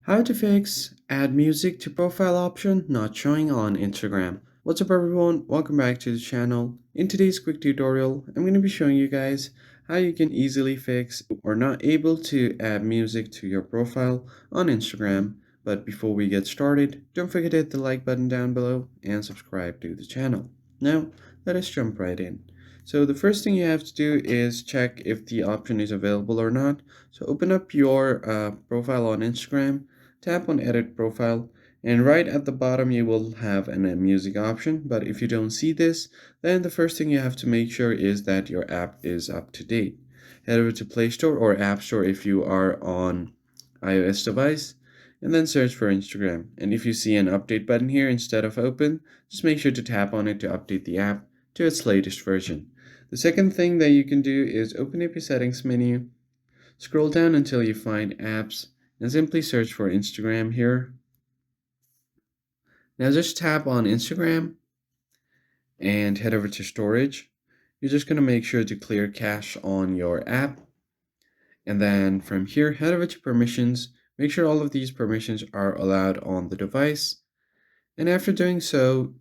How to fix add music to profile option not showing on Instagram. What's up everyone, welcome back to the channel. In today's quick tutorial, I'm going to be showing you guys how you can easily fix or not able to add music to your profile on Instagram. But before we get started, don't forget to hit the like button down below and subscribe to the channel. Now, let us jump right in. So the first thing you have to do is check if the option is available or not. So open up your profile on Instagram, tap on edit profile, and right at the bottom you will have a music option. But if you don't see this, then the first thing you have to make sure is that your app is up to date. Head over to Play Store or App Store if you are on iOS device, and then search for Instagram. And if you see an update button here instead of open, just make sure to tap on it to update the app to its latest version. The second thing that you can do is open up your settings menu, scroll down until you find apps, and simply search for Instagram here. Now just tap on Instagram and head over to storage. You're just going to make sure to clear cache on your app. And then from here, head over to permissions. Make sure all of these permissions are allowed on the device. And after doing so,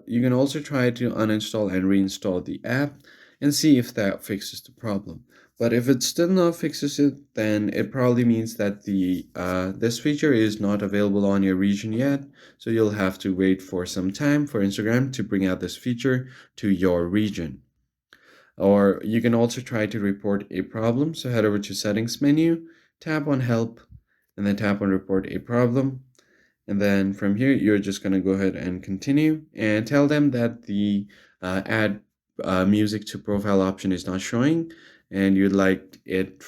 you can also try to uninstall and reinstall the app and see if that fixes the problem. But if it still not fixes it, then it probably means that this feature is not available on your region yet. So you'll have to wait for some time for Instagram to bring out this feature to your region. Or you can also try to report a problem. So head over to settings menu, tap on help, and then tap on report a problem. And then from here, you're just going to go ahead and continue and tell them that the add music to profile option is not showing and you'd like it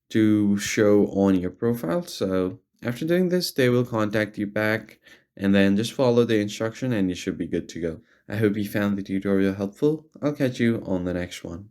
to show on your profile. So after doing this, they will contact you back and then just follow the instruction and you should be good to go. I hope you found the tutorial helpful. I'll catch you on the next one.